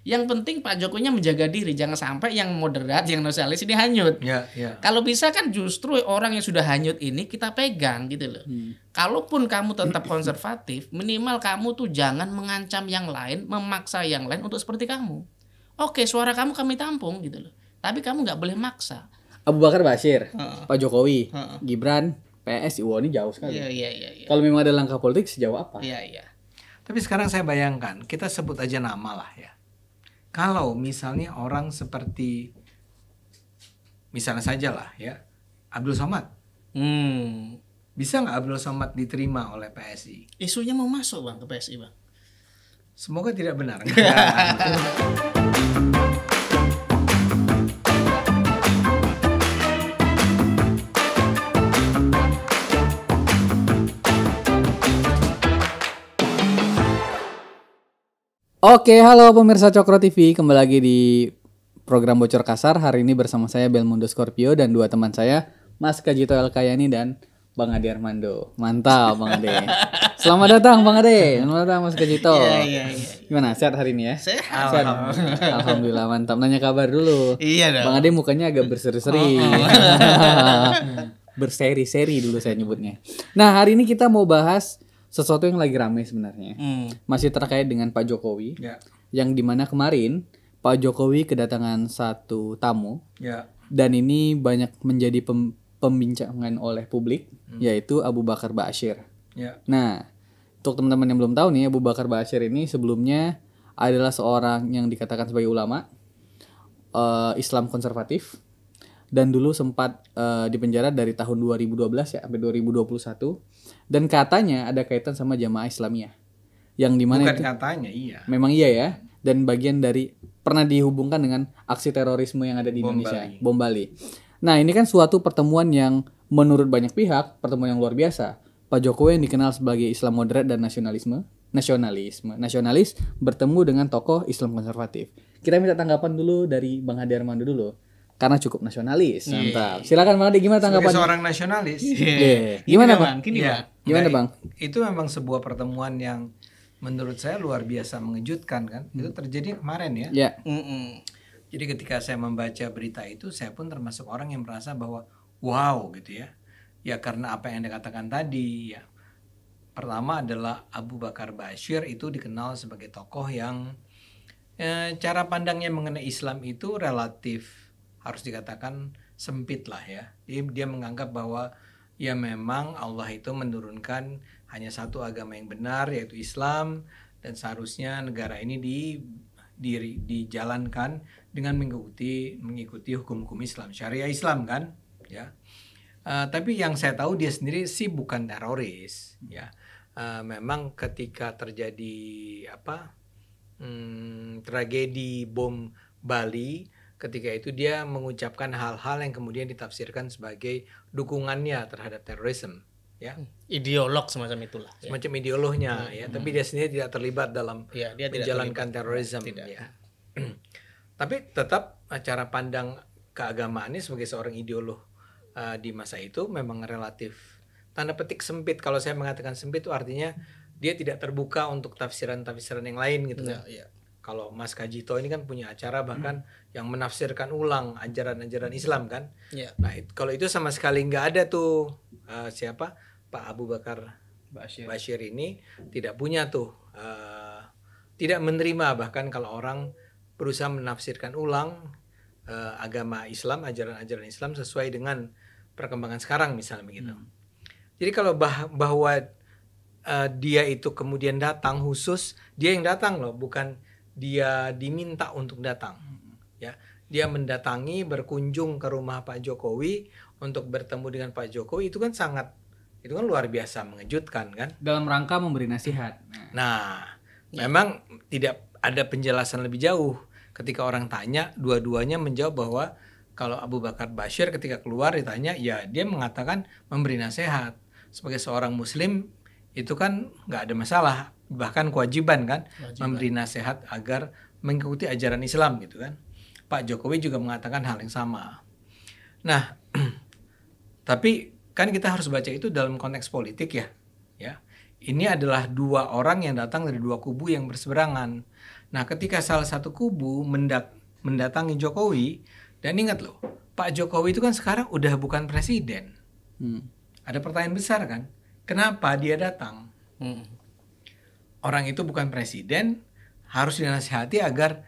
Yang penting Pak Jokowinya menjaga diri, jangan sampai yang moderat, yang nasionalis ini hanyut. Kalau bisa kan justru orang yang sudah hanyut ini kita pegang gitu loh. Kalaupun kamu tetap konservatif, minimal kamu tuh jangan mengancam yang lain, memaksa yang lain untuk seperti kamu. Oke, suara kamu kami tampung gitu loh. Tapi kamu nggak boleh maksa. Abu Bakar Bashir, Pak Jokowi, Gibran, PS, ini jauh sekali. Iya. Kalau memang ada langkah politik sejauh apa? Iya. Tapi sekarang saya bayangkan, kita sebut aja nama lah ya. Kalau misalnya orang seperti, misalnya saja lah ya, Abdul Somad. Bisa nggak Abdul Somad diterima oleh PSI? Isunya mau masuk Bang ke PSI Bang. Semoga tidak benar. Oke, halo pemirsa Cokro TV, kembali lagi di program Bocor Kasar. Hari ini bersama saya Belmondo Scorpio dan dua teman saya, Mas Kajito Elkayani dan Bang Ade Armando. Mantap Bang Ade. Selamat datang Bang Ade. Selamat datang Mas Kajito. Iya. Gimana, sehat hari ini ya? Sehat. Alhamdulillah, mantap. Nanya kabar dulu. Iya dong. Bang Ade mukanya agak berseri-seri. Berseri-seri dulu saya nyebutnya. Nah, hari ini kita mau bahas sesuatu yang lagi rame sebenarnya. Masih terkait dengan Pak Jokowi. Yang dimana kemarin Pak Jokowi kedatangan satu tamu. Dan ini banyak menjadi pembincangan oleh publik, yaitu Abu Bakar Bashir. Nah, untuk teman-teman yang belum tahu nih, Abu Bakar Bashir ini sebelumnya adalah seorang yang dikatakan sebagai ulama Islam konservatif. Dan dulu sempat dipenjara dari tahun 2012 ya sampai 2021. Dan katanya ada kaitan sama Jamaah Islamiyah. Yang dimana Bukan itu, katanya, iya. memang iya ya. Dan bagian dari pernah dihubungkan dengan aksi terorisme yang ada di Indonesia, Bom Bali. Nah, ini kan suatu pertemuan yang menurut banyak pihak pertemuan yang luar biasa. Pak Jokowi yang dikenal sebagai Islam moderat dan nasionalis bertemu dengan tokoh Islam konservatif. Kita minta tanggapan dulu dari Bang Ade Armando dulu. Karena cukup nasionalis. Mantap. Silakan Bang Ade, gimana tanggapannya? Sebagai seorang nasionalis. Gimana Bang? Gimana Bang? Itu memang sebuah pertemuan yang menurut saya luar biasa mengejutkan kan. Itu terjadi kemarin ya. Jadi ketika saya membaca berita itu, saya pun termasuk orang yang merasa bahwa wow gitu ya. Ya karena apa yang dikatakan tadi ya. Pertama adalah Abu Bakar Bashir itu dikenal sebagai tokoh yang cara pandangnya mengenai Islam itu relatif harus dikatakan sempit lah ya. Dia menganggap bahwa ya memang Allah itu menurunkan hanya satu agama yang benar yaitu Islam, dan seharusnya negara ini dijalankan dengan mengikuti hukum-hukum Islam, syariah Islam kan ya. Tapi yang saya tahu dia sendiri sih bukan teroris ya. Memang ketika terjadi tragedi bom Bali, ketika itu dia mengucapkan hal-hal yang kemudian ditafsirkan sebagai dukungannya terhadap terorisme ya. Ideolog semacam itulah. Semacam ideolognya ya, tapi dia sendiri tidak terlibat dalam menjalankan terorisme ya. Tapi tetap cara pandang keagamaannya sebagai seorang ideolog di masa itu memang relatif tanda petik sempit. Kalau saya mengatakan sempit itu artinya dia tidak terbuka untuk tafsiran-tafsiran yang lain gitu kan. Kalau Mas Kajito ini kan punya acara bahkan yang menafsirkan ulang ajaran-ajaran Islam kan. Nah kalau itu sama sekali nggak ada tuh Pak Abu Bakar Bashir ini tidak punya tuh, tidak menerima bahkan kalau orang berusaha menafsirkan ulang agama Islam, ajaran-ajaran Islam sesuai dengan perkembangan sekarang misalnya begitu. Jadi kalau bahwa dia itu kemudian datang khusus, dia yang datang loh, bukan dia diminta untuk datang ya. Dia mendatangi, berkunjung ke rumah Pak Jokowi untuk bertemu dengan Pak Jokowi, itu kan luar biasa mengejutkan kan, dalam rangka memberi nasihat. Nah, memang tidak ada penjelasan lebih jauh. Ketika orang tanya, dua-duanya menjawab bahwa kalau Abu Bakar Bashir ketika keluar ditanya, ya dia mengatakan memberi nasihat. Sebagai seorang muslim itu kan nggak ada masalah, bahkan kewajiban kan, memberi nasihat agar mengikuti ajaran Islam gitu kan. Pak Jokowi juga mengatakan hal yang sama. Nah, tapi kan kita harus baca itu dalam konteks politik ya. Ini adalah dua orang yang datang dari dua kubu yang berseberangan. Nah, ketika salah satu kubu mendatangi Jokowi, dan ingat loh, Pak Jokowi itu kan sekarang udah bukan presiden. Ada pertanyaan besar kan, kenapa dia datang? Orang itu bukan presiden, harus dinasihati agar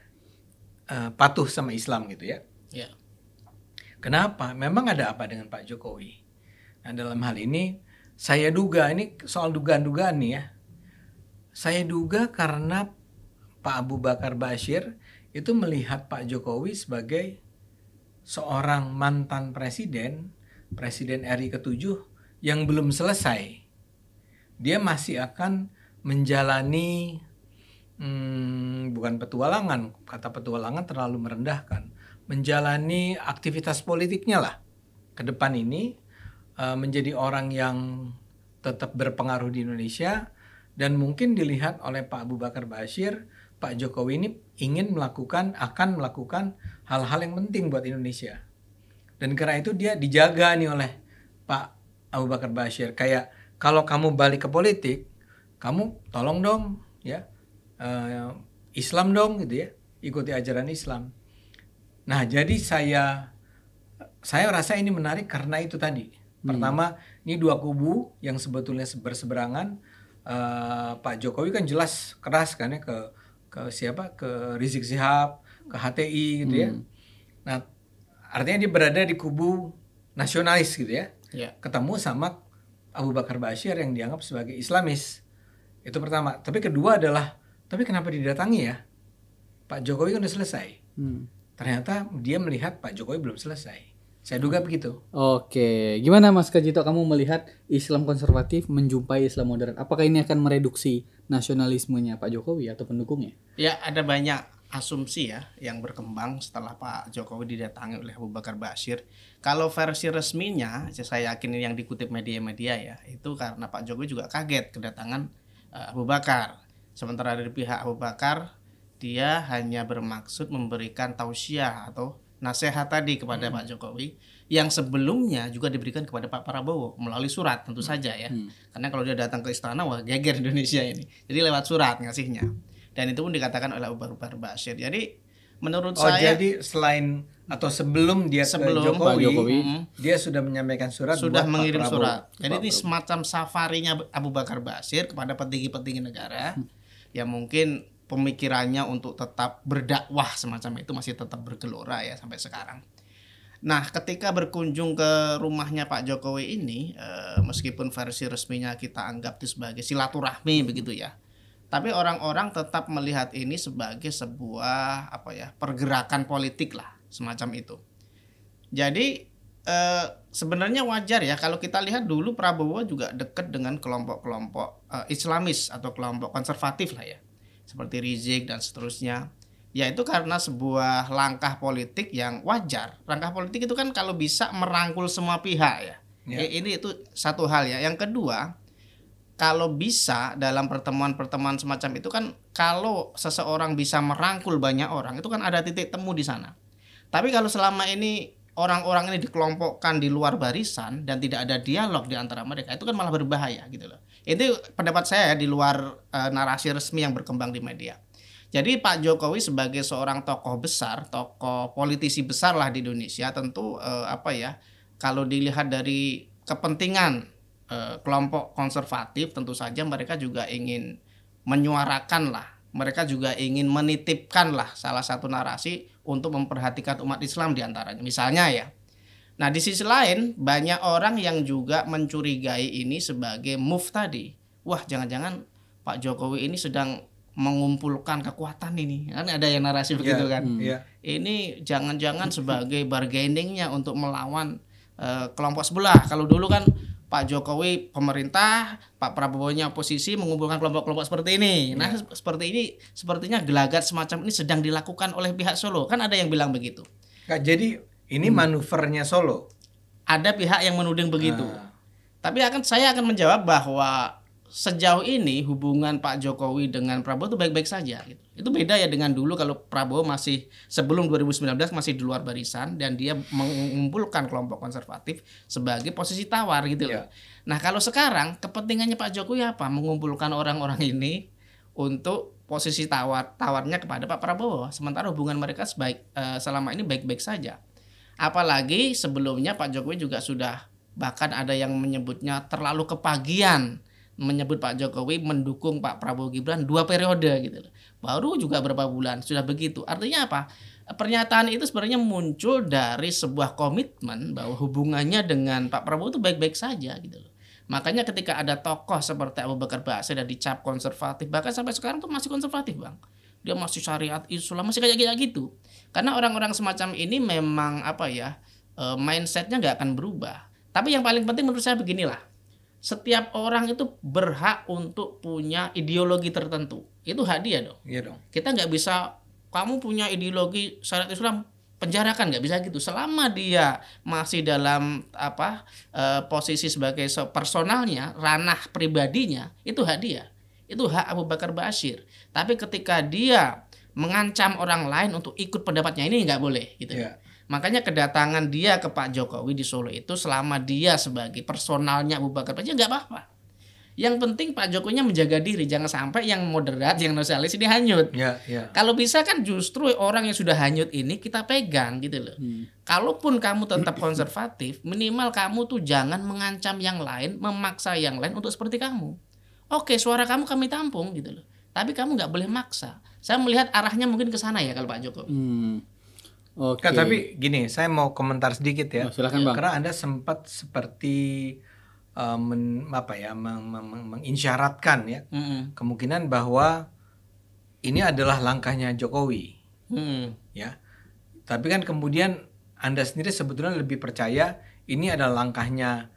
patuh sama Islam gitu ya. Kenapa? Memang ada apa dengan Pak Jokowi? Nah, dalam hal ini saya duga, ini soal dugaan-dugaan nih ya. Saya duga karena Pak Abu Bakar Bashir itu melihat Pak Jokowi sebagai seorang mantan presiden RI ke-7 yang belum selesai. Dia masih akan menjalani bukan petualangan, kata petualangan terlalu merendahkan, menjalani aktivitas politiknya lah ke depan ini, menjadi orang yang tetap berpengaruh di Indonesia, dan mungkin dilihat oleh Pak Abu Bakar Bashir, Pak Jokowi ini akan melakukan hal-hal yang penting buat Indonesia. Dan karena itu dia dijaga nih oleh Pak Abu Bakar Bashir. Kayak kalau kamu balik ke politik, kamu tolong dong ya, Islam dong gitu ya, ikuti ajaran Islam. Nah, jadi saya rasa ini menarik karena itu tadi. Pertama, ini dua kubu yang sebetulnya berseberangan. Pak Jokowi kan jelas keras kan ya ke siapa? Ke Rizik Syihab, ke HTI gitu ya. Nah, artinya dia berada di kubu nasionalis gitu ya. Ketemu sama Abu Bakar Bashir yang dianggap sebagai Islamis. Itu pertama. Tapi kedua adalah, tapi kenapa didatangi ya? Pak Jokowi kan udah selesai. Ternyata dia melihat Pak Jokowi belum selesai. Saya duga begitu. Oke, gimana Mas Kajito, kamu melihat Islam konservatif menjumpai Islam modern? Apakah ini akan mereduksi nasionalismenya Pak Jokowi atau pendukungnya? Ya, ada banyak asumsi ya yang berkembang setelah Pak Jokowi didatangi oleh Abu Bakar Bashir. Kalau versi resminya, saya yakin ini yang dikutip media-media ya, itu karena Pak Jokowi juga kaget kedatangan Abu Bakar. Sementara dari pihak Abu Bakar, dia hanya bermaksud memberikan tausiah atau nasihat tadi kepada Pak Jokowi yang sebelumnya juga diberikan kepada Pak Prabowo melalui surat tentu saja ya. Karena kalau dia datang ke istana, wah geger Indonesia ini. Jadi lewat surat ngasihnya. Dan itu pun dikatakan oleh Abu Bakar Bashir. Jadi menurut saya, jadi selain atau sebelum dia ke Jokowi, dia sudah menyampaikan surat, sudah mengirim surat. Jadi ini semacam safarinya Abu Bakar Bashir kepada petinggi-petinggi negara yang mungkin pemikirannya untuk tetap berdakwah semacam itu masih tetap bergelora ya sampai sekarang. Nah, ketika berkunjung ke rumahnya Pak Jokowi ini, meskipun versi resminya kita anggap itu sebagai silaturahmi begitu ya, tapi orang-orang tetap melihat ini sebagai sebuah pergerakan politik lah semacam itu. Jadi sebenarnya wajar ya kalau kita lihat dulu Prabowo juga dekat dengan kelompok-kelompok Islamis atau kelompok konservatif lah ya, seperti Rizik dan seterusnya. Ya itu karena sebuah langkah politik yang wajar. Langkah politik itu kan kalau bisa merangkul semua pihak ya. Ini itu satu hal ya. Yang kedua, kalau bisa dalam pertemuan-pertemuan semacam itu kan, kalau seseorang bisa merangkul banyak orang, itu kan ada titik temu di sana. Tapi kalau selama ini orang-orang ini dikelompokkan di luar barisan dan tidak ada dialog di antara mereka, itu kan malah berbahaya gitu loh. Itu pendapat saya ya, di luar narasi resmi yang berkembang di media. Jadi Pak Jokowi sebagai seorang tokoh besar, tokoh politisi besar lah di Indonesia, tentu kalau dilihat dari kepentingan kelompok konservatif, tentu saja mereka juga ingin menyuarakan lah, mereka juga ingin menitipkan lah salah satu narasi untuk memperhatikan umat Islam diantaranya. Misalnya ya. Nah di sisi lain banyak orang yang juga mencurigai ini sebagai move tadi. Wah jangan-jangan Pak Jokowi ini sedang mengumpulkan kekuatan ini. Kan ada yang narasi begitu kan. Ini jangan-jangan sebagai bargainingnya untuk melawan kelompok sebelah. Kalau dulu kan Pak Jokowi pemerintah, Pak Prabowo-nya oposisi mengumpulkan kelompok-kelompok seperti ini. Nah, seperti ini sepertinya gelagat semacam ini sedang dilakukan oleh pihak Solo. Kan ada yang bilang begitu. Nggak, jadi ini manuvernya Solo. Ada pihak yang menuding begitu. Tapi saya akan menjawab bahwa sejauh ini hubungan Pak Jokowi dengan Prabowo itu baik-baik saja gitu. Itu beda ya dengan dulu kalau Prabowo masih sebelum 2019 masih di luar barisan dan dia mengumpulkan kelompok konservatif sebagai posisi tawar gitu loh. Nah, kalau sekarang kepentingannya Pak Jokowi apa? Mengumpulkan orang-orang ini untuk posisi tawarnya kepada Pak Prabowo. Sementara hubungan mereka selama ini baik-baik saja. Apalagi sebelumnya Pak Jokowi juga sudah, bahkan ada yang menyebutnya terlalu kepagian menyebut Pak Jokowi mendukung Pak Prabowo Gibran 2 periode gitu loh. Baru juga berapa bulan sudah begitu. Artinya apa? Pernyataan itu sebenarnya muncul dari sebuah komitmen bahwa hubungannya dengan Pak Prabowo itu baik-baik saja gitu loh. Makanya ketika ada tokoh seperti Abu Bakar Basir dan dicap konservatif, bahkan sampai sekarang tuh masih konservatif, Bang. Dia masih syariat Islam, masih kayak gitu. Karena orang-orang semacam ini memang mindsetnya nggak akan berubah. Tapi yang paling penting menurut saya beginilah. Setiap orang itu berhak untuk punya ideologi tertentu. Itu hak dia dong. Iya dong. Kita nggak bisa, kamu punya ideologi syariat Islam, penjarakan, nggak bisa gitu. Selama dia masih dalam posisi sebagai personalnya, ranah pribadinya, itu hak dia. Itu hak Abu Bakar Basir. Tapi ketika dia mengancam orang lain untuk ikut pendapatnya, ini nggak boleh gitu. Yeah. Makanya kedatangan dia ke Pak Jokowi di Solo itu selama dia sebagai personalnya Abu Bakar Basir nggak apa-apa. Yang penting Pak Jokowinya menjaga diri, jangan sampai yang moderat, yang nasionalis ini hanyut. Kalau bisa kan justru orang yang sudah hanyut ini kita pegang gitu loh. Kalaupun kamu tetap konservatif, minimal kamu tuh jangan mengancam yang lain, memaksa yang lain untuk seperti kamu. Oke, suara kamu kami tampung gitu loh. Tapi kamu nggak boleh maksa. Saya melihat arahnya mungkin ke sana ya kalau Pak Jokowi. Oke. Tapi gini, saya mau komentar sedikit ya. Silakan Bang. Karena Anda sempat seperti mengisyaratkan ya kemungkinan bahwa ini adalah langkahnya Jokowi. Ya. Tapi kan kemudian Anda sendiri sebetulnya lebih percaya ini adalah langkahnya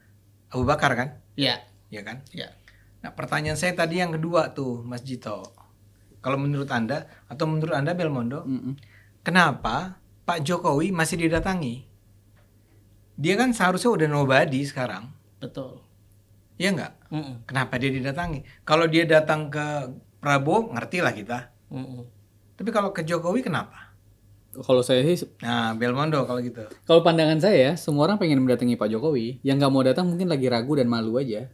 Abu Bakar kan? Iya. Ya kan? Iya. Nah, pertanyaan saya tadi yang kedua tuh, Mas Jito. Kalau menurut Anda atau menurut Anda Belmondo, kenapa Pak Jokowi masih didatangi? Dia kan seharusnya udah nobody sekarang. Betul. Iya nggak? Kenapa dia didatangi? Kalau dia datang ke Prabowo, ngerti lah kita. Tapi kalau ke Jokowi kenapa? Kalau saya sih, nah Belmondo kalau gitu. Kalau pandangan saya, semua orang pengen mendatangi Pak Jokowi. Yang nggak mau datang mungkin lagi ragu dan malu aja.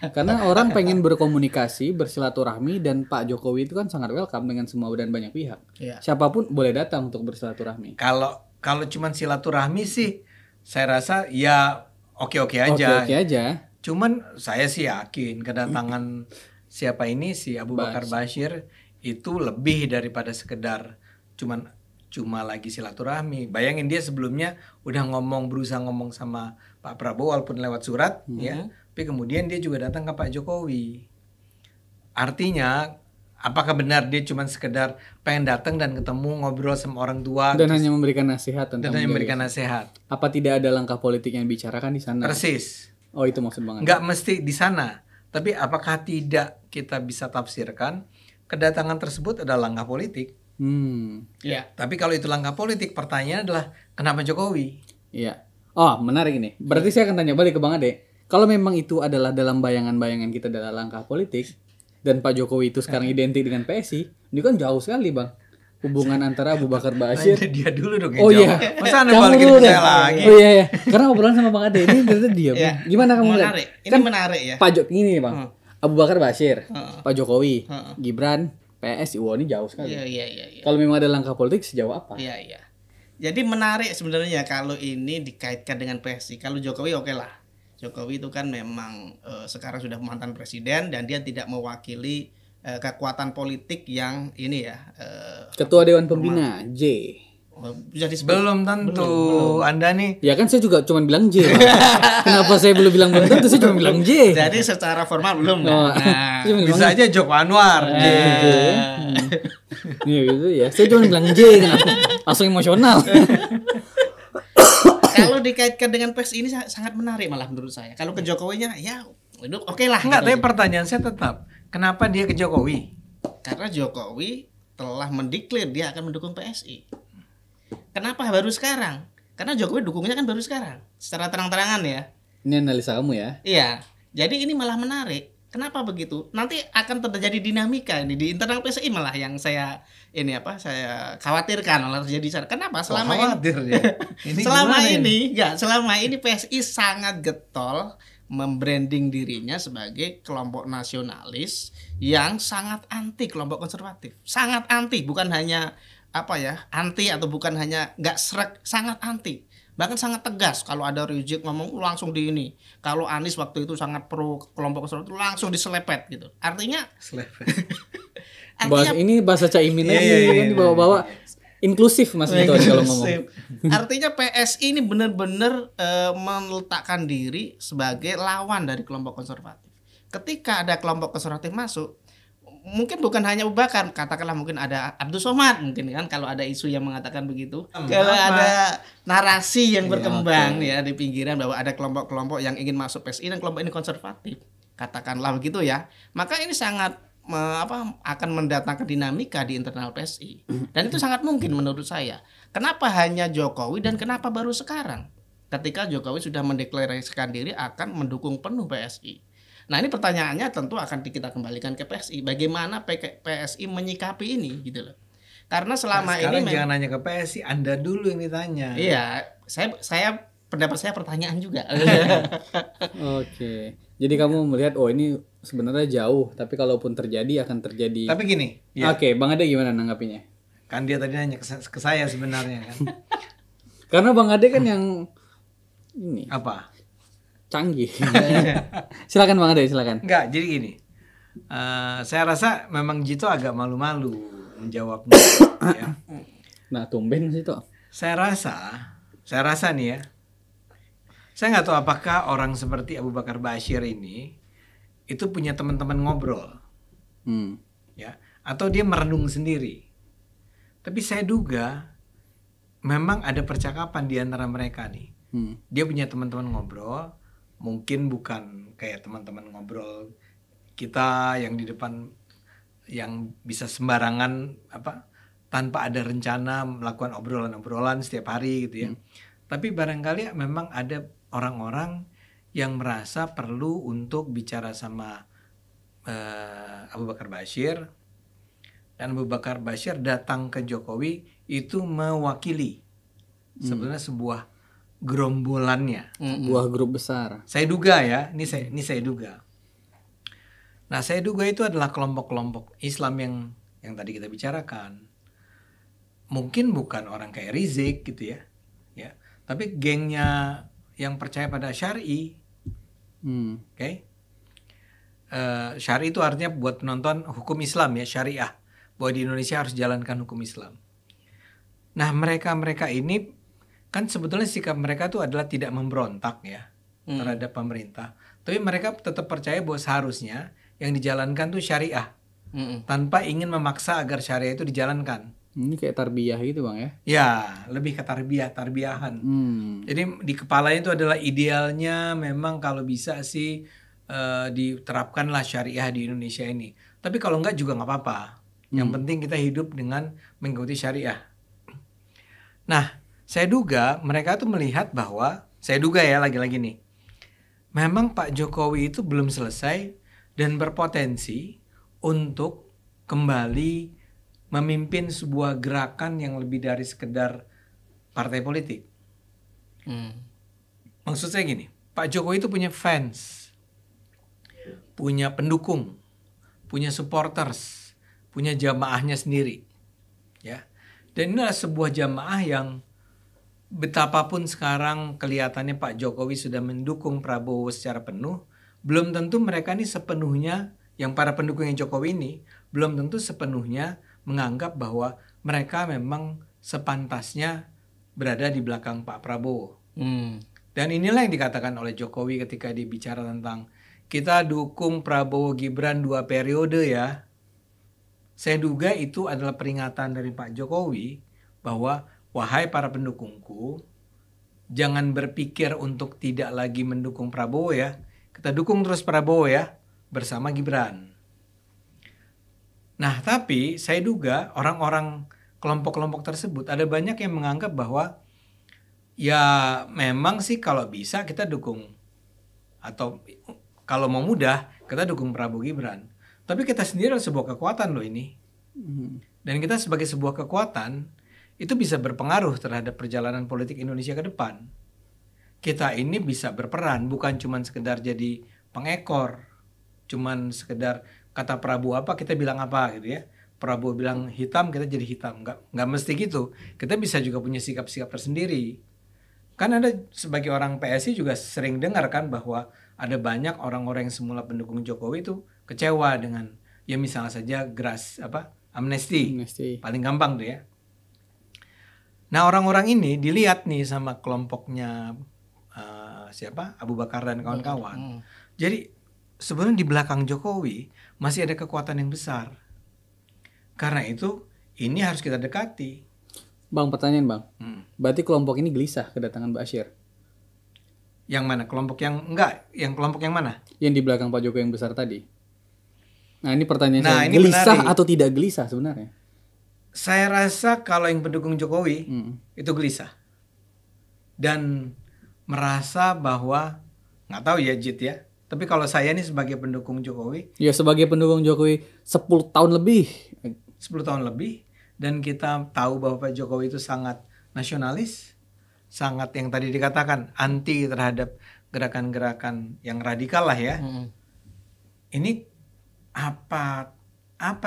Karena orang pengen berkomunikasi, bersilaturahmi, dan Pak Jokowi itu kan sangat welcome dengan semua dan banyak pihak. Yeah. Siapapun boleh datang untuk bersilaturahmi. Kalau cuma silaturahmi sih, saya rasa ya oke-oke aja. Oke aja. Cuman saya sih yakin kedatangan siapa ini si Abu Bakar Basir itu lebih daripada sekedar cuma lagi silaturahmi. Bayangin dia sebelumnya udah berusaha ngomong sama Pak Prabowo walaupun lewat surat ya. Tapi kemudian dia juga datang ke Pak Jokowi. Artinya apakah benar dia cuma sekedar pengen datang dan ketemu ngobrol sama orang tua dan hanya memberikan nasihat nasihat. Apa tidak ada langkah politik yang dibicarakan di sana? Persis. Oh, itu maksud banget. Nggak mesti di sana. Tapi apakah tidak kita bisa tafsirkan kedatangan tersebut adalah langkah politik? Ya. Tapi kalau itu langkah politik, pertanyaannya adalah kenapa Jokowi? Iya. Oh, menarik ini. Berarti saya akan tanya balik ke Bang Ade. Kalau memang itu adalah dalam bayangan-bayangan kita adalah langkah politik dan Pak Jokowi itu sekarang identik dengan PSI, ini kan jauh sekali, Bang. Hubungan antara Abu Bakar Basir. Dia dulu dong. Oh iya. Masa Anda balikin ke saya lagi? Oh iya. Karena obrolan sama Bang Ade ini ternyata dia. Gimana kamu lihat? Ini menarik ya. Pak ini Bang. Abu Bakar Basir, Pak Jokowi, Gibran, PSI, ini jauh sekali. Iya. Kalau memang ada langkah politik sejauh apa? Iya. Jadi menarik sebenarnya kalau ini dikaitkan dengan PSI. Kalau Jokowi oke lah. Jokowi itu kan memang sekarang sudah mantan presiden dan dia tidak mewakili kekuatan politik yang ini ya. Ketua Dewan Pembina J. Belum tentu. Belum. Anda nih. Ya kan saya juga cuma bilang J. Kenapa saya belum bilang belum tentu? Saya cuma bilang J. Jadi secara formal belum. Bisa aja Joko Anwar. Iya gitu ya. Saya cuma bilang J. Kenapa? Langsung emosional. Kalau dikaitkan dengan PSI ini sangat menarik malah menurut saya. Kalau ke Jokowinya ya oke lah. Enggak, tapi pertanyaan saya tetap, kenapa dia ke Jokowi? Karena Jokowi telah mendeklar dia akan mendukung PSI. Kenapa baru sekarang? Karena Jokowi dukungnya kan baru sekarang, secara terang-terangan ya. Ini analisa kamu ya? Iya. Jadi ini malah menarik. Kenapa begitu? Nanti akan terjadi dinamika ini di internal PSI malah yang saya khawatirkan malah terjadi. Kenapa? Selama ini PSI sangat getol membranding dirinya sebagai kelompok nasionalis yang sangat anti kelompok konservatif. Sangat anti, bukan hanya anti atau bukan hanya nggak srek, sangat anti. Bahkan sangat tegas kalau ada Rizik ngomong langsung di ini. Kalau Anies waktu itu sangat pro kelompok konservatif langsung diselepet gitu. Artinya ini bahasa Caimin lagi kan dibawa-bawa. Inklusif Mas Vito kalau ngomong. Artinya PSI ini benar-benar meletakkan diri sebagai lawan dari kelompok konservatif. Ketika ada kelompok konservatif masuk, mungkin bukan hanya Abu Bakar, katakanlah mungkin ada Abdul Somad mungkin kan, kalau ada isu yang mengatakan begitu. Kalau ada narasi yang berkembang ya di pinggiran bahwa ada kelompok-kelompok yang ingin masuk PSI dan kelompok ini konservatif, katakanlah begitu ya. Maka ini sangat akan mendatangkan dinamika di internal PSI. Dan itu sangat mungkin menurut saya. Kenapa hanya Jokowi dan kenapa baru sekarang? Ketika Jokowi sudah mendeklarasikan diri akan mendukung penuh PSI. Nah, ini pertanyaannya tentu akan kita kembalikan ke PSI. Bagaimana PSI menyikapi ini gitu loh. Karena selama ini jangan nanya ke PSI, Anda dulu yang ditanya. Iya, saya pendapat saya pertanyaan juga. Oke. Jadi kamu melihat ini sebenarnya jauh, tapi kalaupun terjadi akan terjadi. Tapi gini. Ya. Oke, Bang Ade gimana nanggapinya? Kan dia tadi nanya ke saya sebenarnya kan. Karena Bang Ade kan yang ini. Apa? Canggih. Silakan Bang Ade, silakan. Enggak, jadi gini. Saya rasa memang Jito agak malu-malu menjawabnya. Ya. Nah, tumben Mas Jito. Saya rasa nih ya. Saya nggak tahu apakah orang seperti Abu Bakar Bashir ini itu punya teman-teman ngobrol, ya, atau dia merenung sendiri. Tapi saya duga memang ada percakapan di antara mereka nih. Dia punya teman-teman ngobrol, mungkin bukan kayak teman-teman ngobrol kita yang di depan yang bisa sembarangan tanpa ada rencana melakukan obrolan-obrolan setiap hari gitu ya. Tapi barangkali memang ada orang-orang yang merasa perlu untuk bicara sama Abu Bakar Bashir, dan Abu Bakar Bashir datang ke Jokowi itu mewakili sebenarnya sebuah gerombolannya, sebuah grup besar. Saya duga ya, ini saya duga. Nah, saya duga itu adalah kelompok-kelompok Islam yang tadi kita bicarakan. Mungkin bukan orang kayak Rizik gitu ya, tapi gengnya yang percaya pada syar'i. Oke. Syar'i itu artinya buat penonton hukum Islam ya, syariah. Bahwa di Indonesia harus jalankan hukum Islam. Nah, mereka ini kan sebetulnya sikap mereka itu adalah tidak memberontak ya terhadap pemerintah. Tapi mereka tetap percaya bahwa seharusnya yang dijalankan tuh syariah. Tanpa ingin memaksa agar syariah itu dijalankan. Ini kayak tarbiyah gitu Bang ya? Ya, lebih ke tarbiyahan. Jadi di kepalanya itu adalah idealnya memang kalau bisa sih diterapkanlah syariah di Indonesia ini. Tapi kalau enggak juga nggak apa-apa. Yang penting kita hidup dengan mengikuti syariah. Nah, saya duga mereka tuh melihat bahwa, saya duga ya lagi-lagi nih, memang Pak Jokowi itu belum selesai dan berpotensi untuk kembali memimpin sebuah gerakan yang lebih dari sekedar partai politik. Maksud saya gini, Pak Jokowi itu punya fans, punya pendukung, punya supporters, punya jamaahnya sendiri, ya. Dan ini adalah sebuah jamaah yang betapapun sekarang kelihatannya Pak Jokowi sudah mendukung Prabowo secara penuh, belum tentu mereka ini sepenuhnya, yang para pendukungnya Jokowi ini, belum tentu sepenuhnya menganggap bahwa mereka memang sepantasnya berada di belakang Pak Prabowo. Dan inilah yang dikatakan oleh Jokowi ketika dia bicara tentang kita dukung Prabowo Gibran 2 periode ya. Saya duga itu adalah peringatan dari Pak Jokowi bahwa wahai para pendukungku, jangan berpikir untuk tidak lagi mendukung Prabowo ya. Kita dukung terus Prabowo ya bersama Gibran. Nah, tapi saya duga orang-orang kelompok-kelompok tersebut ada banyak yang menganggap bahwa ya memang sih kalau bisa kita dukung, atau kalau mau mudah kita dukung Prabowo Gibran. Tapi kita sendiri adalah sebuah kekuatan loh ini. Dan kita sebagai sebuah kekuatan itu bisa berpengaruh terhadap perjalanan politik Indonesia ke depan. kita ini bisa berperan, bukan cuman sekedar jadi pengekor, cuman sekedar kata Prabowo apa kita bilang apa gitu ya. Prabowo bilang hitam kita jadi hitam, nggak mesti gitu. Kita bisa juga punya sikap-sikap tersendiri. Kan ada sebagai orang PSI juga sering dengar kan bahwa ada banyak orang-orang yang semula pendukung Jokowi itu kecewa dengan ya misalnya saja amnesti. Paling gampang tuh ya. Nah orang-orang ini dilihat nih sama kelompoknya Abu Bakar dan kawan-kawan. Jadi sebenarnya di belakang Jokowi masih ada kekuatan yang besar. Karena itu ini harus kita dekati. Bang, pertanyaan Bang. Berarti kelompok ini gelisah kedatangan Bashir? Yang mana? Kelompok yang enggak? Yang kelompok yang mana? Yang di belakang Pak Jokowi yang besar tadi. Nah ini pertanyaan saya, ini gelisah menarik. Atau tidak gelisah sebenarnya? Saya rasa kalau yang pendukung Jokowi itu gelisah. Dan merasa bahwa, nggak tahu ya Jit ya, tapi kalau saya nih sebagai pendukung Jokowi. Ya sebagai pendukung Jokowi 10 tahun lebih. 10 tahun lebih. Dan kita tahu bahwa Pak Jokowi itu sangat nasionalis, sangat yang tadi dikatakan anti terhadap gerakan-gerakan yang radikal lah ya. Ini apa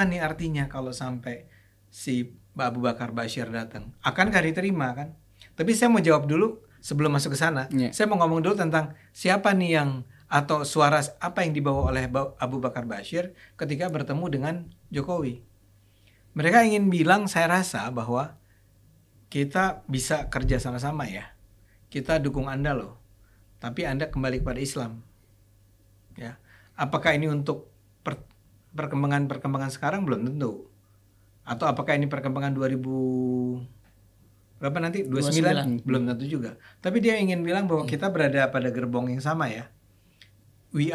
nih artinya kalau sampai si Abu Bakar Bashir datang? Akankah diterima kan? Tapi saya mau jawab dulu sebelum masuk ke sana. Saya mau ngomong dulu tentang siapa nih yang atau suara apa yang dibawa oleh Abu Bakar Bashir ketika bertemu dengan Jokowi. Mereka ingin bilang, saya rasa bahwa kita bisa kerja sama-sama ya. Kita dukung Anda loh. Tapi Anda kembali kepada Islam. Ya. Apakah ini untuk perkembangan sekarang? Belum tentu. Atau apakah ini perkembangan 29? Belum tentu juga. Tapi dia ingin bilang bahwa kita berada pada gerbong yang sama ya. We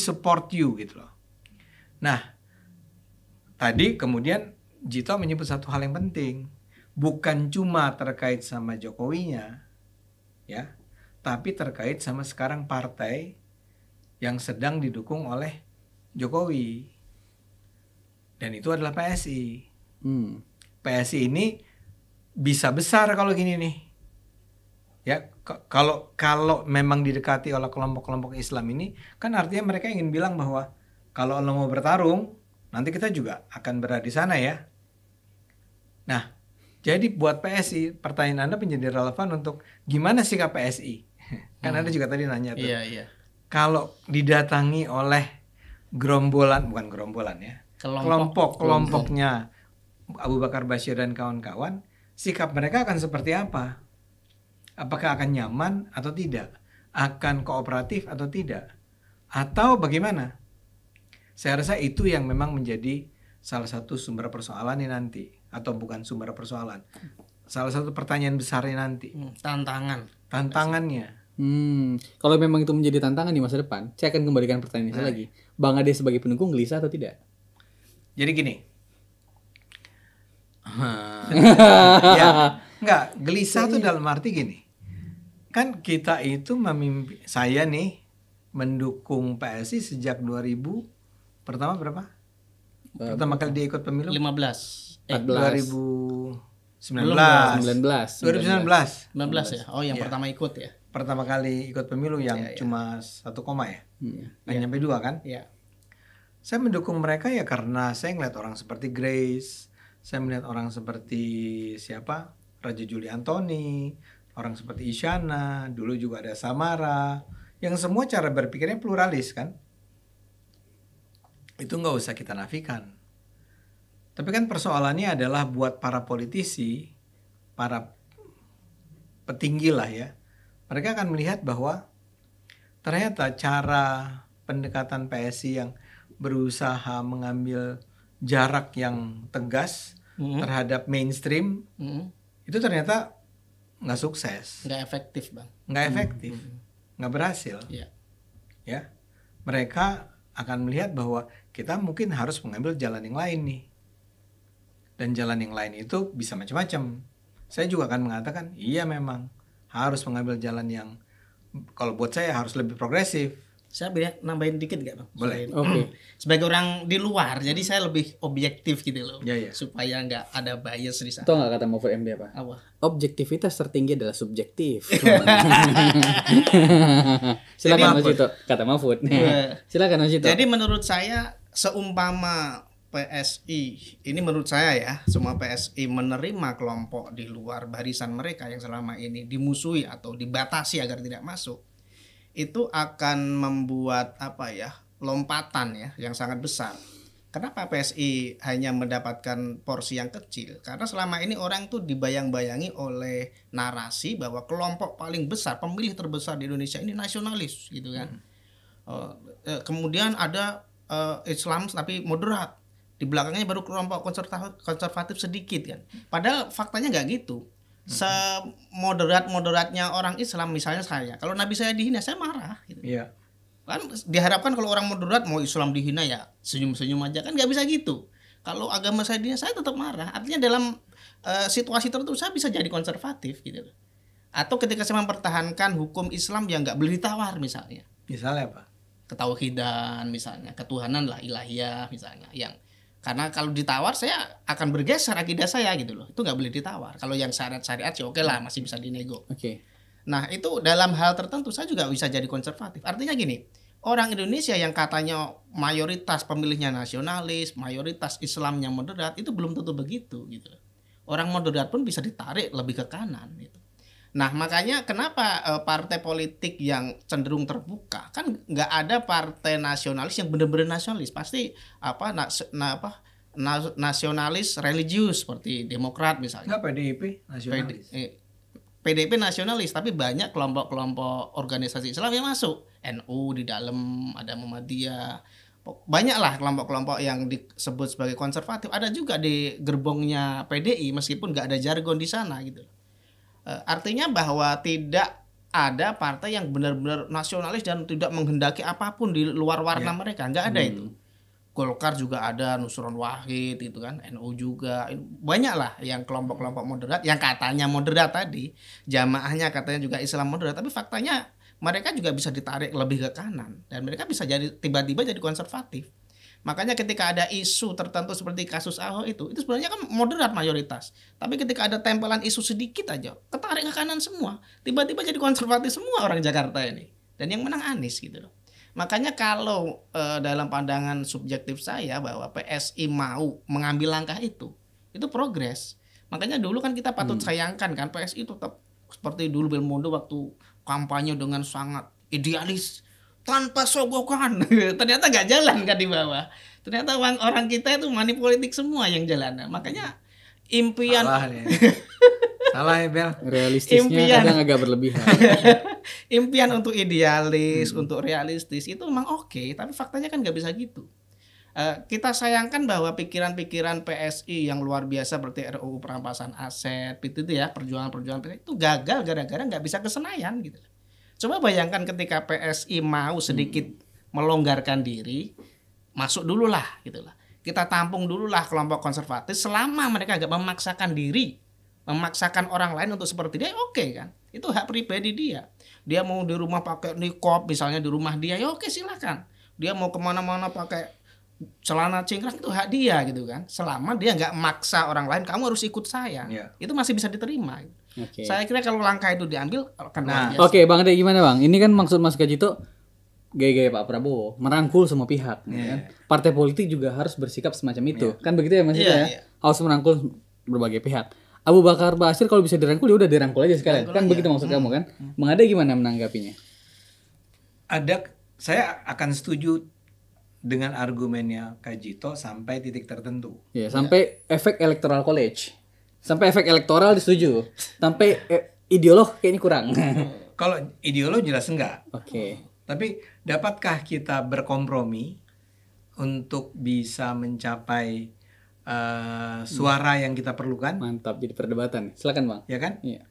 support you gitu loh. Nah, tadi kemudian Jito menyebut satu hal yang penting, bukan cuma terkait sama Jokowinya, ya, tapi terkait sama sekarang partai yang sedang didukung oleh Jokowi, dan itu adalah PSI. PSI ini bisa besar kalau gini nih, ya, kalau memang didekati oleh kelompok-kelompok Islam ini, kan artinya mereka ingin bilang bahwa kalau lo mau bertarung nanti kita juga akan berada di sana ya. Nah, jadi buat PSI, pertanyaan Anda menjadi relevan untuk gimana sikap PSI. Kan Anda juga tadi nanya tuh. Iya. Kalau didatangi oleh bukan gerombolan ya, kelompoknya Abu Bakar Bashir dan kawan-kawan, sikap mereka akan seperti apa? Apakah akan nyaman atau tidak? Akan kooperatif atau tidak? Atau bagaimana? Saya rasa itu yang memang menjadi salah satu sumber persoalannya nanti. Atau bukan sumber persoalan. Salah satu pertanyaan besarnya nanti. Tantangannya. Kalau memang itu menjadi tantangan di masa depan, saya akan kembalikan pertanyaan saya lagi. Bang Ade sebagai pendukung gelisah atau tidak? Jadi gini. Enggak, gelisah itu dalam arti gini. Kan kita itu saya nih mendukung PSI sejak 2000. Pertama berapa? Pertama kali dia ikut pemilu? 2019 ya. Oh, yang pertama ikut ya. Pertama kali ikut pemilu yang cuma 1 koma ya. Nyampe 2 kan? Iya. Saya mendukung mereka ya karena saya ngeliat orang seperti Grace, saya melihat orang seperti siapa? Raja Juli Antoni, orang seperti Isyana, dulu juga ada Samara, yang semua cara berpikirnya pluralis kan? Itu nggak usah kita nafikan. Tapi kan persoalannya adalah buat para politisi, para petinggi lah ya, mereka akan melihat bahwa ternyata cara pendekatan PSI yang berusaha mengambil jarak yang tegas terhadap mainstream, itu ternyata nggak sukses. Nggak efektif, Bang. Nggak efektif, nggak berhasil. Ya, mereka akan melihat bahwa kita mungkin harus mengambil jalan yang lain nih. Dan jalan yang lain itu bisa macam-macam. Saya juga akan mengatakan, iya memang harus mengambil jalan yang kalau buat saya harus lebih progresif. Saya nambahin dikit nggak Bang? Boleh. Oke. Sebagai orang di luar, jadi saya lebih objektif gitu loh. Ya. Supaya nggak ada bias di sana. Tahu nggak kata Mahfud MD apa? Objektivitas tertinggi adalah subjektif. Silakan Mas Cito, kata Mahfud. Silakan Mas Cito. Jadi menurut saya seumpama PSI, ini menurut saya ya, semua PSI menerima kelompok di luar barisan mereka yang selama ini dimusuhi atau dibatasi agar tidak masuk, itu akan membuat lompatan ya yang sangat besar. Kenapa PSI hanya mendapatkan porsi yang kecil? Karena selama ini orang tuh dibayang-bayangi oleh narasi bahwa kelompok paling besar, pemilih terbesar di Indonesia ini nasionalis gitu kan. Kemudian ada Islam tapi moderat. Di belakangnya baru kelompok konservatif sedikit kan. Padahal faktanya nggak gitu. Semoderat-moderatnya orang Islam, misalnya saya, kalau Nabi saya dihina saya marah gitu. Iya. Kan diharapkan kalau orang moderat mau Islam dihina ya senyum-senyum aja, kan nggak bisa gitu. Kalau agama saya dihina saya tetap marah. Artinya dalam situasi tertentu saya bisa jadi konservatif gitu. Atau ketika saya mempertahankan hukum Islam yang nggak boleh ditawar misalnya. Misalnya apa? Ketauhidan misalnya, ketuhanan lah, ilahiyah misalnya, yang karena kalau ditawar saya akan bergeser akidah saya gitu loh. Itu nggak boleh ditawar. Kalau yang syariat ya oke lah, masih bisa dinego. Oke. Nah itu dalam hal tertentu saya juga bisa jadi konservatif. Artinya gini, orang Indonesia yang katanya mayoritas pemilihnya nasionalis, mayoritas Islam yang moderat, itu belum tentu begitu gitu. Orang moderat pun bisa ditarik lebih ke kanan gitu. Nah makanya kenapa partai politik yang cenderung terbuka, kan nggak ada partai nasionalis yang benar-benar nasionalis, pasti nasionalis religius seperti Demokrat misalnya. Nggak, PDIP nasionalis. PDIP nasionalis, tapi banyak kelompok-kelompok organisasi Islam yang masuk. NU di dalam, ada Muhammadiyah, banyaklah kelompok-kelompok yang disebut sebagai konservatif. Ada juga di gerbongnya PDI meskipun nggak ada jargon di sana gitu. Artinya bahwa tidak ada partai yang benar-benar nasionalis dan tidak menghendaki apapun di luar warna mereka, nggak ada itu. Golkar juga ada, Nusron Wahid itu kan, NU juga, banyak lah yang kelompok-kelompok moderat yang katanya moderat tadi, jamaahnya katanya juga Islam moderat, tapi faktanya mereka juga bisa ditarik lebih ke kanan dan mereka bisa jadi tiba-tiba jadi konservatif. Makanya ketika ada isu tertentu seperti kasus Ahok itu sebenarnya kan moderat mayoritas. Tapi ketika ada tempelan isu sedikit aja, ketarik ke kanan semua. Tiba-tiba jadi konservatif semua orang Jakarta ini. Dan yang menang Anies gitu loh. Makanya kalau dalam pandangan subjektif saya bahwa PSI mau mengambil langkah itu progres. Makanya dulu kan kita patut sayangkan kan PSI tetap seperti dulu Belmondo waktu kampanye dengan sangat idealis. Tanpa sogokan, ternyata nggak jalan kan di bawah. Ternyata orang kita itu money politik semua yang jalan. Makanya impian salah ya Bel. Realistisnya kadang agak berlebihan. Impian untuk idealis, untuk realistis itu memang oke, tapi faktanya kan nggak bisa gitu. Kita sayangkan bahwa pikiran-pikiran PSI yang luar biasa seperti RUU perampasan aset, itu ya perjuangan-perjuangan PSI itu gagal gara-gara nggak bisa ke Senayan gitu. Coba bayangkan ketika PSI mau sedikit melonggarkan diri, masuk dulu lah gitu lah. Kita tampung dulu lah kelompok konservatif selama mereka agak memaksakan diri, memaksakan orang lain untuk seperti dia, oke kan? Itu hak pribadi dia. Dia mau di rumah pakai niqab misalnya di rumah dia, ya oke silakan. Dia mau kemana-mana pakai celana cingkrang, itu hak dia gitu kan. Selama dia nggak maksa orang lain, kamu harus ikut saya, itu masih bisa diterima. Okay. Saya kira kalau langkah itu diambil akan Oke, Bang Ade gimana Bang? Ini kan maksud Mas Kajito gaya-gaya Pak Prabowo merangkul semua pihak, kan? Partai politik juga harus bersikap semacam itu, kan begitu ya Mas? Harus merangkul berbagai pihak. Abu Bakar Basir kalau bisa dirangkul ya udah dirangkul aja sekalian, kan begitu maksud kamu kan? Bang Ade gimana menanggapinya? Saya akan setuju dengan argumennya Kajito sampai titik tertentu. Sampai efek electoral college. Sampai efek elektoral disetuju. Sampai ideolog kayaknya kurang. Kalau ideolog jelas enggak. Oke. Tapi dapatkah kita berkompromi untuk bisa mencapai suara yang kita perlukan? Mantap, jadi perdebatan. Silakan Bang. Ya kan? Iya.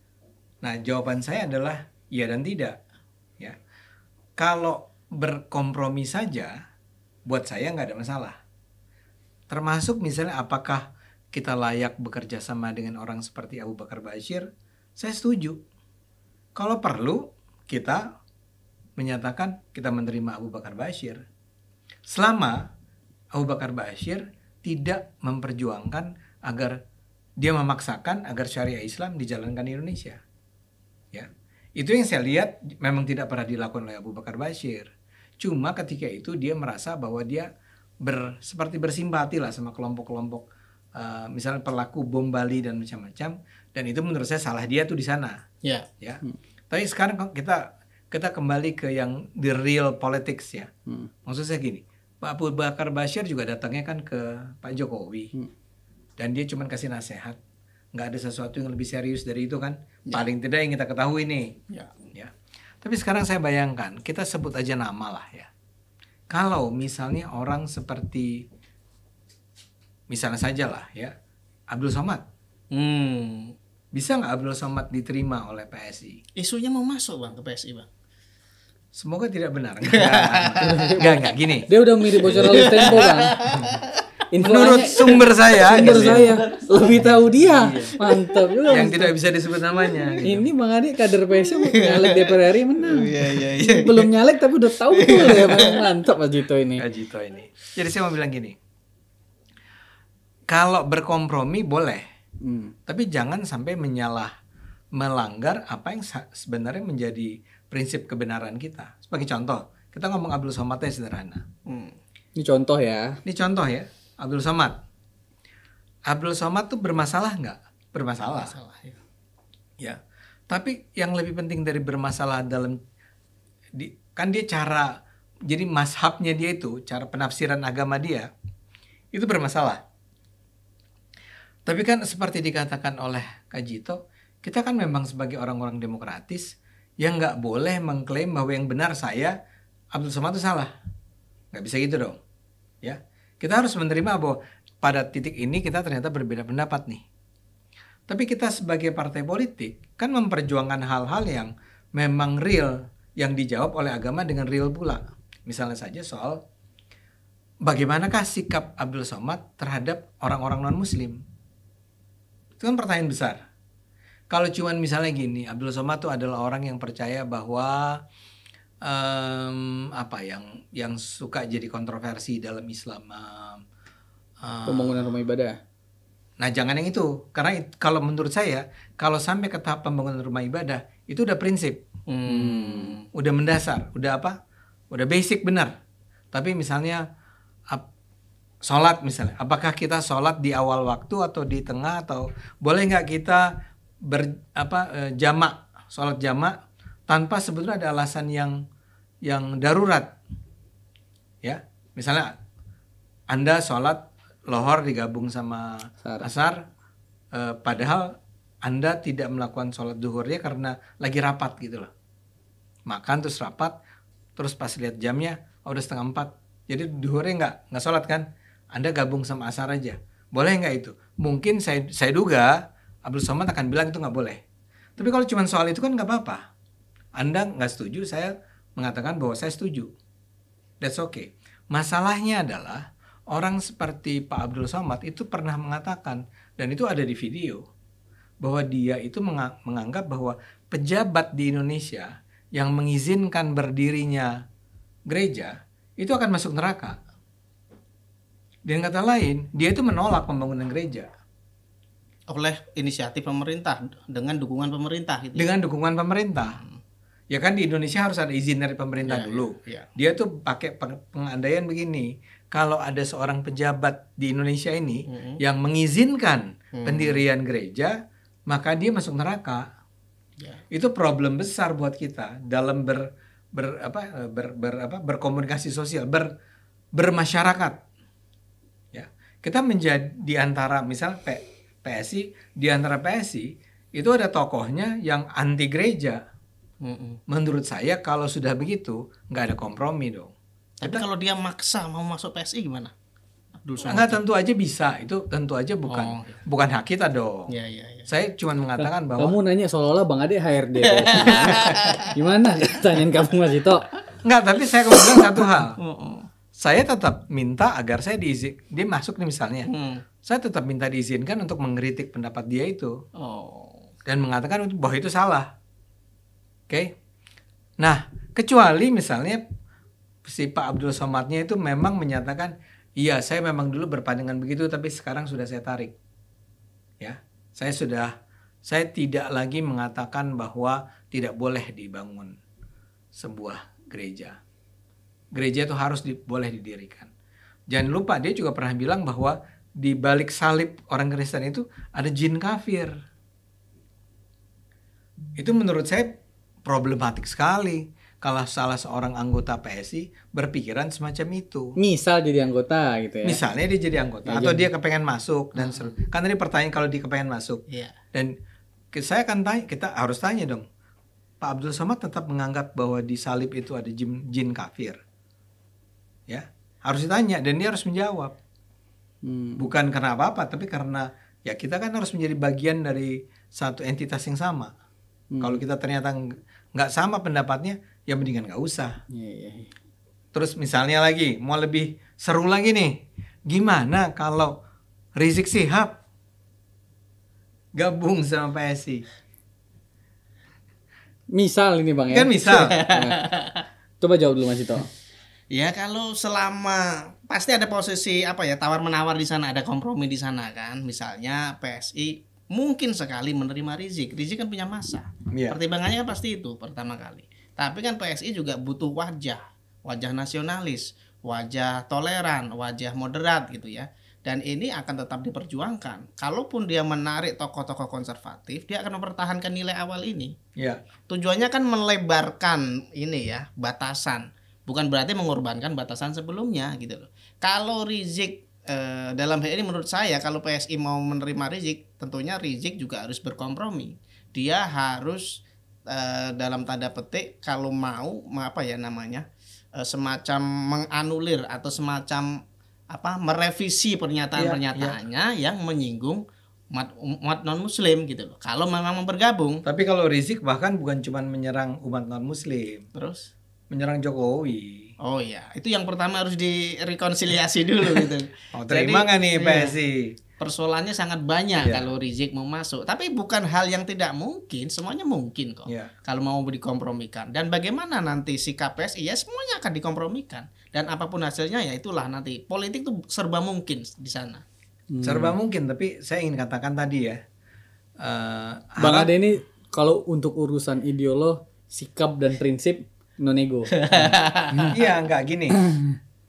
Nah, jawaban saya adalah ya dan tidak. Ya. Kalau berkompromi saja, buat saya nggak ada masalah. Termasuk misalnya apakah kita layak bekerja sama dengan orang seperti Abu Bakar Basir, saya setuju. Kalau perlu, kita menyatakan kita menerima Abu Bakar Bashir selama Abu Bakar Bashir tidak memperjuangkan agar dia memaksakan agar syariah Islam dijalankan di Indonesia. Ya. Itu yang saya lihat memang tidak pernah dilakukan oleh Abu Bakar Bashir. Cuma ketika itu dia merasa bahwa dia seperti bersimpati lah sama kelompok-kelompok misalnya pelaku bom Bali dan macam-macam, dan itu menurut saya salah dia tuh di sana. Ya. Tapi sekarang kita kembali ke yang the real politics ya. Maksud saya gini, Pak Abu Bakar Bashir juga datangnya kan ke Pak Jokowi. Dan dia cuma kasih nasihat. Nggak ada sesuatu yang lebih serius dari itu kan. Paling tidak yang kita ketahui nih. Ya. Tapi sekarang saya bayangkan, kita sebut aja nama lah ya. Kalau misalnya orang seperti, misalnya saja lah ya, Abdul Somad. Bisa nggak Abdul Somad diterima oleh PSI? Isunya mau masuk Bang ke PSI Bang. Semoga tidak benar. Enggak gini. Dia udah mirip bocoran Tempo kan. Menurut sumber saya lebih tahu dia. Mantap juga. Yang tidak bisa disebut namanya. Gitu. Ini Bang Adi kader PSI nyalek DPR RI menang. Iya. Belum nyalek tapi udah tahu betul ya. Mantap Pak Jito ini. Jadi saya mau bilang gini. Kalau berkompromi boleh. Tapi jangan sampai melanggar apa yang sebenarnya menjadi prinsip kebenaran kita. Sebagai contoh, kita ngomong Abdul Somad yang sederhana. Ini contoh ya. Abdul Somad. Abdul Somad tuh bermasalah nggak? Bermasalah. Ya. Tapi yang lebih penting dari bermasalah kan dia jadi mazhabnya dia itu, cara penafsiran agama dia itu bermasalah. Tapi kan seperti dikatakan oleh Kak Jito, kita kan memang sebagai orang-orang demokratis yang nggak boleh mengklaim bahwa yang benar saya, Abdul Somad itu salah. Nggak bisa gitu dong. Ya. Kita harus menerima bahwa pada titik ini kita ternyata berbeda pendapat nih. Tapi kita sebagai partai politik kan memperjuangkan hal-hal yang memang real, yang dijawab oleh agama dengan real pula. Misalnya saja soal bagaimanakah sikap Abdul Somad terhadap orang-orang non-muslim. Itu kan pertanyaan besar. Kalau cuman misalnya gini, Abdul Somad itu adalah orang yang percaya bahwa yang suka jadi kontroversi dalam Islam, pembangunan rumah ibadah. Nah jangan yang itu, karena kalau menurut saya kalau sampai ke tahap pembangunan rumah ibadah itu udah prinsip, udah mendasar, udah basic benar. Tapi misalnya sholat misalnya, apakah kita sholat di awal waktu atau di tengah, atau boleh nggak kita sholat jamak tanpa sebetulnya ada alasan yang darurat, ya. Misalnya Anda sholat lohor digabung sama asar, padahal Anda tidak melakukan sholat zuhurnya karena lagi rapat gitu loh. Makan terus rapat, terus pas lihat jamnya udah 3:30, jadi zuhurnya nggak sholat kan? Anda gabung sama asar aja, boleh nggak itu? Mungkin saya duga Abdul Somad akan bilang itu nggak boleh. Tapi kalau cuma soal itu kan nggak apa-apa. Anda nggak setuju, saya mengatakan bahwa saya setuju. That's okay. Masalahnya adalah orang seperti Pak Abdul Somad itu pernah mengatakan, dan itu ada di video, bahwa dia itu menganggap bahwa pejabat di Indonesia yang mengizinkan berdirinya gereja itu akan masuk neraka. Dengan kata lain, dia itu menolak pembangunan gereja. Oleh inisiatif pemerintah, dengan dukungan pemerintah gitu. Dengan dukungan pemerintah. Ya kan di Indonesia harus ada izin dari pemerintah dulu. Dia tuh pakai pengandaian begini, kalau ada seorang pejabat di Indonesia ini yang mengizinkan pendirian gereja, maka dia masuk neraka. Itu problem besar buat kita dalam berkomunikasi sosial, bermasyarakat. Ya, kita menjadi di antara misal PSI, di antara PSI itu ada tokohnya yang anti gereja. Menurut saya kalau sudah begitu nggak ada kompromi dong. Tapi kalau dia maksa mau masuk PSI gimana? Enggak, tentu aja bisa. Itu tentu aja bukan hak kita dong. Ya. Saya cuma mengatakan bahwa kamu nanya seolah-olah Bang Ade HRD. Gimana? Tanyain kamu Mas Ito. Enggak, tapi saya bilang satu hal. Saya tetap minta agar saya dia masuk nih misalnya. Saya tetap minta diizinkan untuk mengkritik pendapat dia itu. Dan mengatakan bahwa itu salah. Oke. Nah, kecuali misalnya si Pak Abdul Somadnya itu memang menyatakan, iya saya memang dulu berpandangan begitu tapi sekarang sudah saya tarik. Ya, saya tidak lagi mengatakan bahwa tidak boleh dibangun sebuah gereja. Gereja itu harus boleh didirikan. Jangan lupa dia juga pernah bilang bahwa di balik salib orang Kristen itu ada jin kafir. Itu menurut saya problematik sekali kalau salah seorang anggota PSI berpikiran semacam itu. Misal jadi anggota gitu ya. Misalnya dia jadi anggota atau dia kepengen masuk dan kan tadi pertanyaan kalau dia kepengen masuk. Dan saya akan tanya, kita harus tanya dong. Pak Abdul Somad tetap menganggap bahwa di salib itu ada jin kafir. Ya, harus ditanya dan dia harus menjawab. Bukan karena apa-apa, tapi karena ya kita kan harus menjadi bagian dari satu entitas yang sama. Kalau kita ternyata nggak sama pendapatnya, ya mendingan nggak usah. Terus misalnya lagi, mau lebih seru lagi nih, gimana kalau Rizik Syihab gabung sama PSI? Misal ini Bang ya. Kan misal. Coba jawab dulu Mas Ito. Ya kalau selama pasti ada posisi tawar menawar di sana, ada kompromi di sana kan. Misalnya PSI mungkin sekali menerima Rizik kan punya masa. Pertimbangannya kan pasti itu pertama kali. Tapi kan PSI juga butuh wajah nasionalis, wajah toleran, wajah moderat gitu ya. Dan ini akan tetap diperjuangkan. Kalaupun dia menarik tokoh-tokoh konservatif, dia akan mempertahankan nilai awal ini. Tujuannya kan melebarkan ini ya, batasan. Bukan berarti mengorbankan batasan sebelumnya gitu loh. Kalau Rizik dalam hal ini menurut saya kalau PSI mau menerima Rizik, tentunya Rizik juga harus berkompromi. Dia harus dalam tanda petik kalau mau semacam menganulir atau semacam merevisi pernyataan-pernyataannya yang menyinggung umat non muslim gitu loh. Kalau memang mau bergabung. Tapi kalau Rizik bahkan bukan cuma menyerang umat non muslim, terus menyerang Jokowi. Oh iya, itu yang pertama harus direkonsiliasi dulu gitu. Terima nggak nih PSI? Persoalannya sangat banyak kalau Rizik mau masuk. Tapi bukan hal yang tidak mungkin, semuanya mungkin kok. Kalau mau dikompromikan. Dan bagaimana nanti sikap PSI, ya semuanya akan dikompromikan. Dan apapun hasilnya ya itulah nanti. Politik itu serba mungkin di sana. Serba mungkin, tapi saya ingin katakan tadi ya. Bang Ade ini kalau untuk urusan ideolog, sikap dan prinsip non-ego. Iya, enggak gini.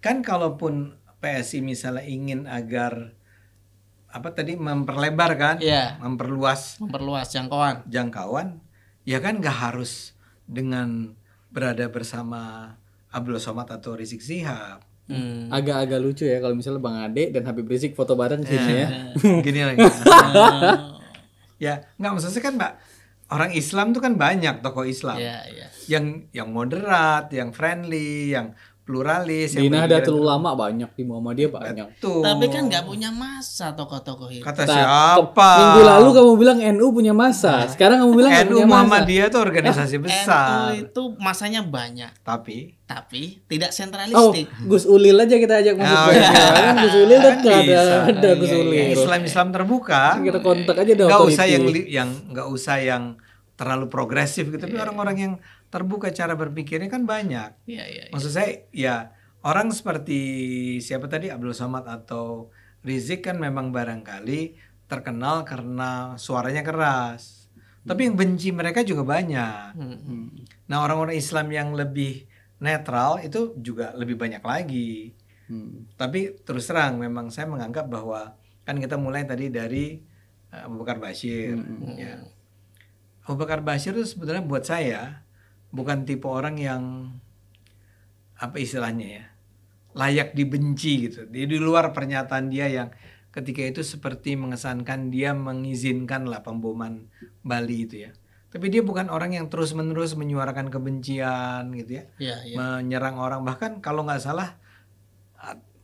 Kan kalaupun PSI misalnya ingin agar memperlebar kan, memperluas jangkauan, ya kan nggak harus dengan berada bersama Abdul Somad atau Rizik Syihab. Agak-agak lucu ya kalau misalnya Bang Ade dan Habib Rizik foto bareng sini ya. Gini lagi. Ya, nggak maksudnya kan Mbak, orang Islam tuh kan banyak tokoh Islam. Yang moderat, yang friendly, yang pluralis. Di Nahdlatul Ulama banyak, di Muhammadiyah banyak. Betul. Tapi kan nggak punya masa tokoh-tokoh itu. Kata siapa? Minggu lalu kamu bilang NU punya masa. Sekarang kamu bilang NU Muhammadiyah itu organisasi besar. NU itu masanya banyak. Tapi tidak sentralistik. Gus Ulil aja kita ajak masuk. Kan Gus Ulil dekat ada Gus Ulil. Islam terbuka. Kita kontak aja dong. Nggak usah yang terlalu progresif gitu, tapi orang-orang yang terbuka cara berpikirnya kan banyak. Maksud saya ya orang seperti siapa tadi Abdul Somad atau Rizik kan memang barangkali terkenal karena suaranya keras. Tapi yang benci mereka juga banyak. Nah, orang-orang Islam yang lebih netral itu juga lebih banyak lagi. Tapi terus terang memang saya menganggap bahwa kan kita mulai tadi dari Abu Bakar Bashir. Ya. Abu Bakar Bashir itu sebetulnya buat saya bukan tipe orang yang layak dibenci gitu. Di luar pernyataan dia yang ketika itu seperti mengesankan dia mengizinkan lah pemboman Bali itu ya. Tapi dia bukan orang yang terus-menerus menyuarakan kebencian gitu ya. Menyerang orang, bahkan kalau nggak salah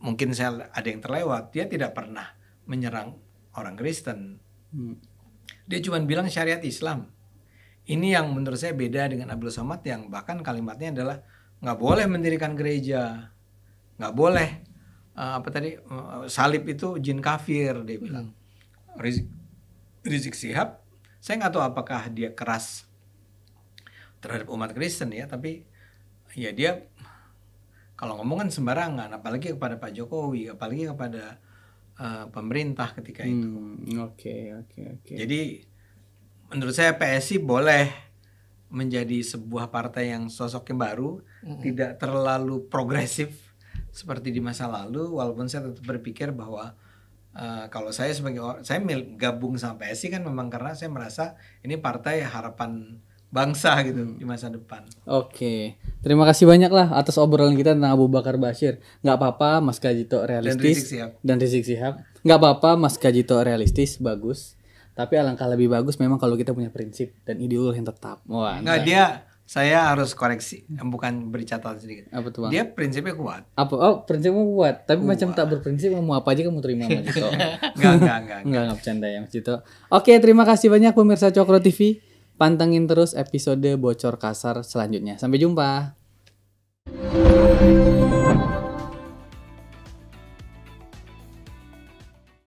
mungkin saya ada yang terlewat, dia tidak pernah menyerang orang Kristen. Dia cuma bilang syariat Islam. Ini yang menurut saya beda dengan Abdul Somad yang bahkan kalimatnya adalah nggak boleh mendirikan gereja, nggak boleh salib itu jin kafir dia bilang. Rizik Syihab, saya nggak tahu apakah dia keras terhadap umat Kristen ya, tapi ya dia kalau ngomong kan sembarangan, apalagi kepada Pak Jokowi, apalagi kepada pemerintah ketika itu. Oke. Jadi menurut saya PSI boleh menjadi sebuah partai yang sosoknya baru, tidak terlalu progresif seperti di masa lalu, walaupun saya tetap berpikir bahwa kalau saya sebagai saya gabung sama PSI kan memang karena saya merasa ini partai harapan bangsa gitu di masa depan. Oke. Terima kasih banyak lah atas obrolan kita tentang Abu Bakar Bashir. Nggak apa-apa Mas Kajito realistis dan Rizik Syihab. Nggak apa-apa Mas Kajito realistis, bagus. Tapi alangkah lebih bagus memang kalau kita punya prinsip dan ideologi yang tetap. Wah. Saya harus koreksi, bukan beri catatan sedikit. Apa tuh, Bang? Dia prinsipnya kuat. Prinsipnya kuat. Tapi macam tak berprinsip, mau apa aja kamu terima Mas Kajito. Enggak bercanda ya Mas Kajito. Oke, terima kasih banyak pemirsa Cokro TV. Pantengin terus episode Bocor Kasar selanjutnya. Sampai jumpa.